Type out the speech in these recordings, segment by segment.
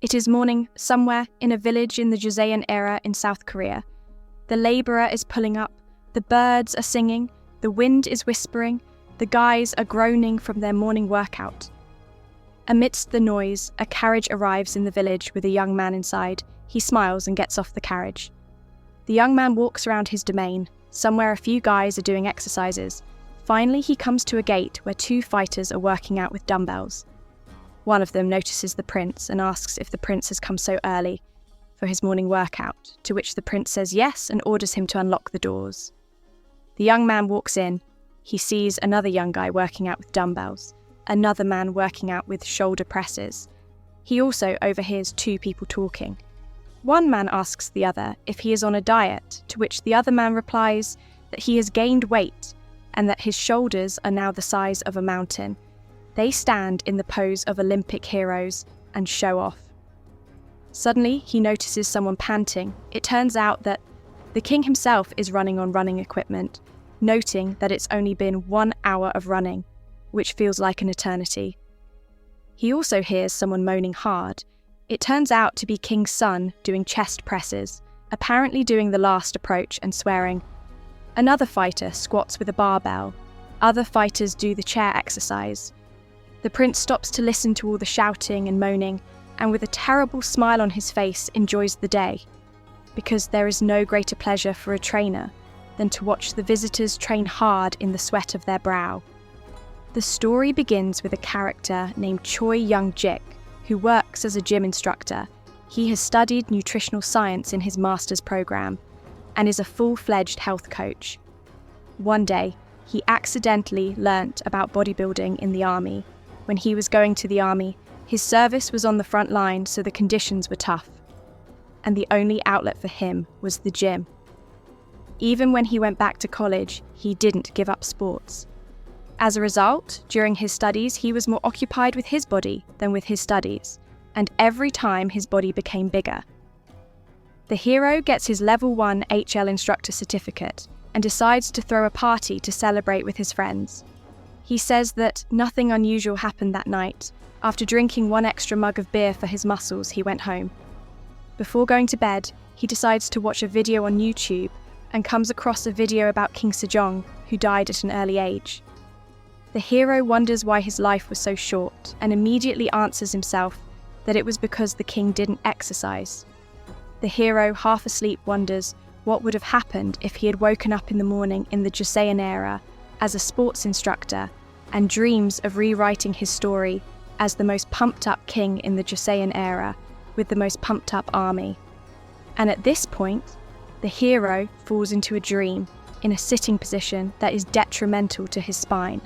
It is morning somewhere in a village in the Joseon era in South Korea. The labourer is pulling up, the birds are singing, the wind is whispering, the guys are groaning from their morning workout. Amidst the noise, a carriage arrives in the village with a young man inside. He smiles and gets off the carriage. The young man walks around his domain, somewhere a few guys are doing exercises. Finally, he comes to a gate where two fighters are working out with dumbbells. One of them notices the prince and asks if the prince has come so early for his morning workout, to which the prince says yes and orders him to unlock the doors. The young man walks in. He sees another young guy working out with dumbbells, another man working out with shoulder presses. He also overhears two people talking. One man asks the other if he is on a diet, to which the other man replies that he has gained weight and that his shoulders are now the size of a mountain. They stand in the pose of Olympic heroes and show off. Suddenly, he notices someone panting. It turns out that the king himself is running on running equipment, noting that it's only been 1 hour of running, which feels like an eternity. He also hears someone moaning hard. It turns out to be King's son doing chest presses, apparently doing the last approach and swearing. Another fighter squats with a barbell. Other fighters do the chair exercise. The prince stops to listen to all the shouting and moaning, and with a terrible smile on his face enjoys the day, because there is no greater pleasure for a trainer than to watch the visitors train hard in the sweat of their brow. The story begins with a character named Choi Young-jik, who works as a gym instructor. He has studied nutritional science in his master's program and is a full-fledged health coach. One day, he accidentally learnt about bodybuilding in the army. When he was going to the army, his service was on the front line, so the conditions were tough, and the only outlet for him was the gym. Even when he went back to college, he didn't give up sports. As a result, during his studies, he was more occupied with his body than with his studies, and every time his body became bigger. The hero gets his level 1 HL instructor certificate and decides to throw a party to celebrate with his friends. He says that nothing unusual happened that night. After drinking 1 extra mug of beer for his muscles, he went home. Before going to bed, he decides to watch a video on YouTube and comes across a video about King Sejong, who died at an early age. The hero wonders why his life was so short and immediately answers himself that it was because the king didn't exercise. The hero, half asleep, wonders what would have happened if he had woken up in the morning in the Joseon era as a sports instructor and dreams of rewriting his story as the most pumped-up king in the Joseon era with the most pumped-up army. And at this point, the hero falls into a dream in a sitting position that is detrimental to his spine.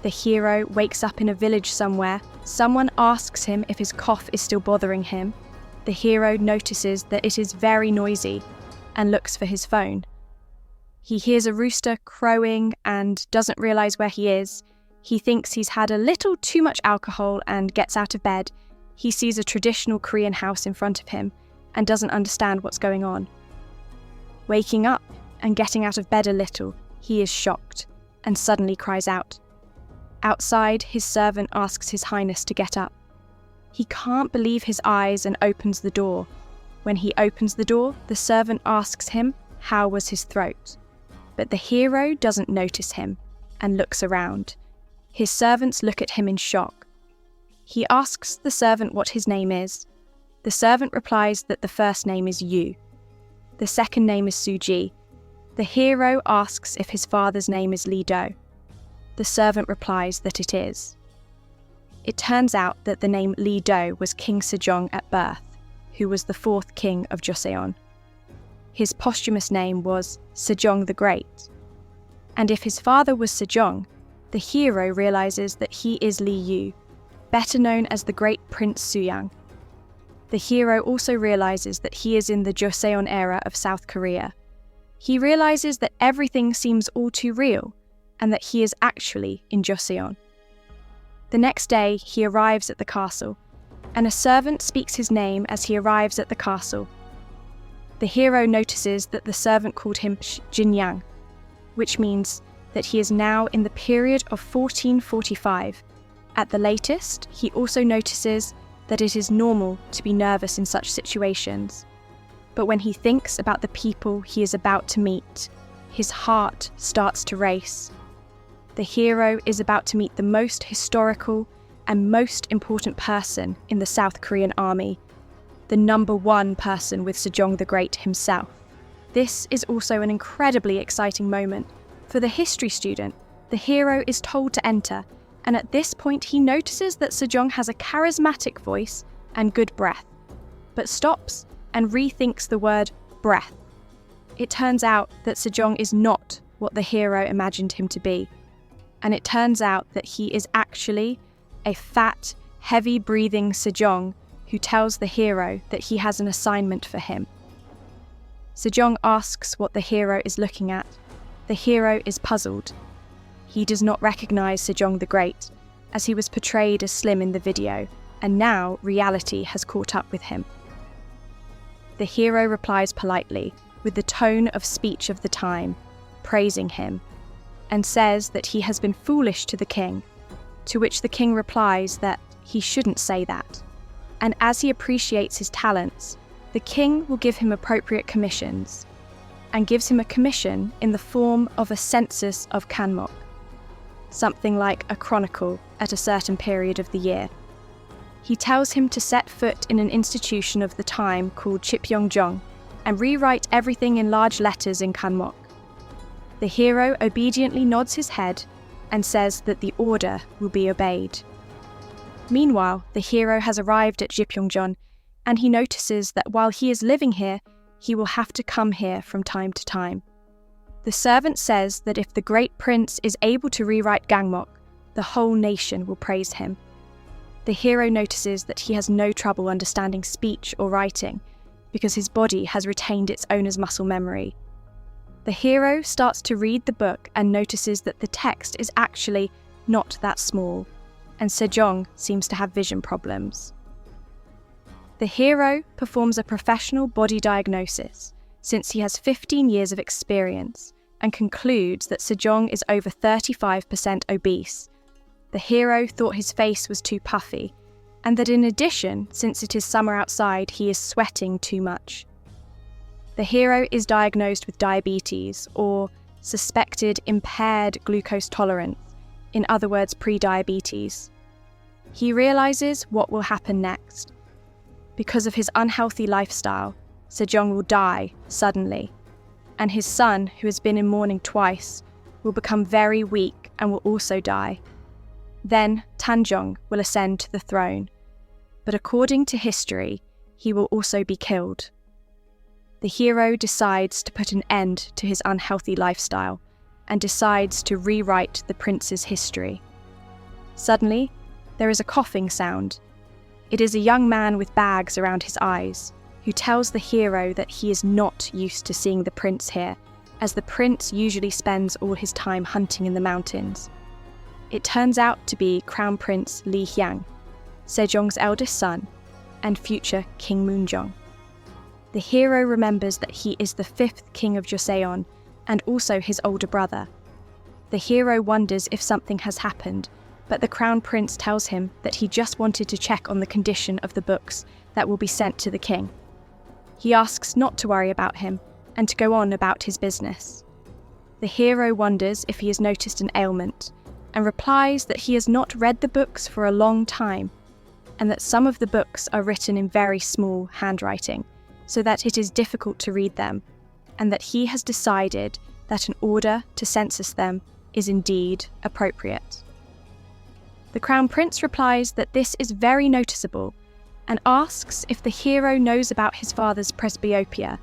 The hero wakes up in a village somewhere. Someone asks him if his cough is still bothering him. The hero notices that it is very noisy and looks for his phone. He hears a rooster crowing and doesn't realise where he is. He thinks he's had a little too much alcohol and gets out of bed. He sees a traditional Korean house in front of him and doesn't understand what's going on. Waking up and getting out of bed a little, he is shocked and suddenly cries out. Outside, his servant asks His Highness to get up. He can't believe his eyes and opens the door. When he opens the door, the servant asks him how was his throat. But the hero doesn't notice him and looks around. His servants look at him in shock. He asks the servant what his name is. The servant replies that the first name is Yu. The second name is Suji. The hero asks if his father's name is Lee Do. The servant replies that it is. It turns out that the name Lee Do was King Sejong at birth, who was the 4th king of Joseon. His posthumous name was Sejong the Great. And if his father was Sejong, the hero realizes that he is Lee Yu, better known as the great Prince Soo-yang. The hero also realizes that he is in the Joseon era of South Korea. He realizes that everything seems all too real, and that he is actually in Joseon. The next day, he arrives at the castle, and a servant speaks his name as he arrives at the castle. The hero notices that the servant called him Jinyang, which means that he is now in the period of 1445. At the latest, he also notices that it is normal to be nervous in such situations. But when he thinks about the people he is about to meet, his heart starts to race. The hero is about to meet the most historical and most important person in the South Korean army, the #1 person with Sejong the Great himself. This is also an incredibly exciting moment. For the history student, the hero is told to enter, and at this point he notices that Sejong has a charismatic voice and good breath, but stops and rethinks the word breath. It turns out that Sejong is not what the hero imagined him to be, and it turns out that he is actually a fat, heavy-breathing Sejong who tells the hero that he has an assignment for him. Sejong asks what the hero is looking at. The hero is puzzled. He does not recognize Sejong the Great, as he was portrayed as slim in the video, and now reality has caught up with him. The hero replies politely, with the tone of speech of the time, praising him, and says that he has been foolish to the king, to which the king replies that he shouldn't say that, and as he appreciates his talents, the king will give him appropriate commissions, and gives him a commission in the form of a census of Kyaaaaak, something like a chronicle at a certain period of the year. He tells him to set foot in an institution of the time called Chipyeongjong and rewrite everything in large letters in Kyaaaaak. The hero obediently nods his head and says that the order will be obeyed. Meanwhile, the hero has arrived at Chipyeongjong, and he notices that while he is living here, he will have to come here from time to time. The servant says that if the great prince is able to rewrite Kyaaaaak, the whole nation will praise him. The hero notices that he has no trouble understanding speech or writing, because his body has retained its owner's muscle memory. The hero starts to read the book and notices that the text is actually not that small, and Sejong seems to have vision problems. The hero performs a professional body diagnosis, since he has 15 years of experience, and concludes that Sejong is over 35% obese. The hero thought his face was too puffy, and that in addition, since it is summer outside, he is sweating too much. The hero is diagnosed with diabetes, or suspected impaired glucose tolerance, in other words, pre-diabetes. He realizes what will happen next. Because of his unhealthy lifestyle, Sejong will die suddenly, and his son, who has been in mourning twice, will become very weak and will also die. Then Tanjong will ascend to the throne, but according to history, he will also be killed. The hero decides to put an end to his unhealthy lifestyle and decides to rewrite the prince's history. Suddenly, there is a coughing sound. It is a young man with bags around his eyes, who tells the hero that he is not used to seeing the prince here, as the prince usually spends all his time hunting in the mountains. It turns out to be Crown Prince Lee Hyang, Sejong's eldest son, and future King Moonjong. The hero remembers that he is the 5th king of Joseon, and also his older brother. The hero wonders if something has happened, but the Crown Prince tells him that he just wanted to check on the condition of the books that will be sent to the king. He asks not to worry about him, and to go on about his business. The hero wonders if he has noticed an ailment, and replies that he has not read the books for a long time, and that some of the books are written in very small handwriting, so that it is difficult to read them, and that he has decided that an order to census them is indeed appropriate. The Crown Prince replies that this is very noticeable, and asks if the hero knows about his father's presbyopia,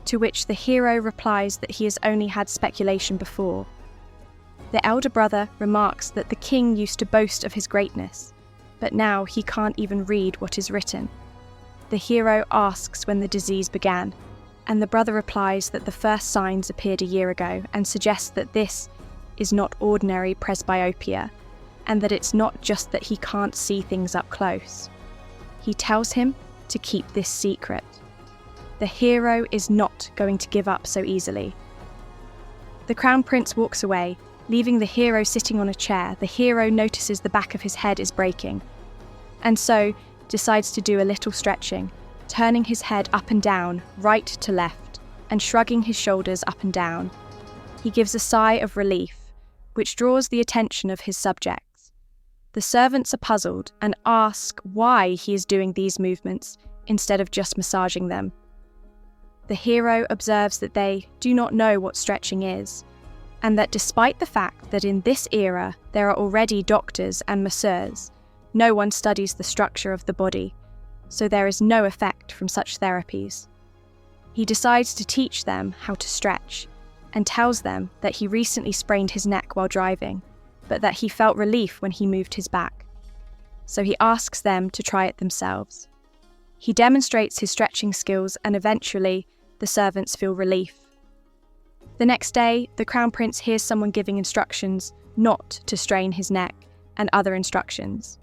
to which the hero replies that he has only had speculation before. The elder brother remarks that the king used to boast of his greatness, but now he can't even read what is written. The hero asks when the disease began, and the brother replies that the first signs appeared a year ago and suggests that this is not ordinary presbyopia, and that it's not just that he can't see things up close. He tells him to keep this secret. The hero is not going to give up so easily. The Crown Prince walks away, leaving the hero sitting on a chair. The hero notices the back of his head is breaking, and so decides to do a little stretching, turning his head up and down, right to left, and shrugging his shoulders up and down. He gives a sigh of relief, which draws the attention of his subjects. The servants are puzzled and ask why he is doing these movements instead of just massaging them. The hero observes that they do not know what stretching is, and that despite the fact that in this era there are already doctors and masseurs, no one studies the structure of the body, so there is no effect from such therapies. He decides to teach them how to stretch, and tells them that he recently sprained his neck while driving, but that he felt relief when he moved his back. So he asks them to try it themselves. He demonstrates his stretching skills, and eventually the servants feel relief. The next day, the Crown Prince hears someone giving instructions not to strain his neck and other instructions.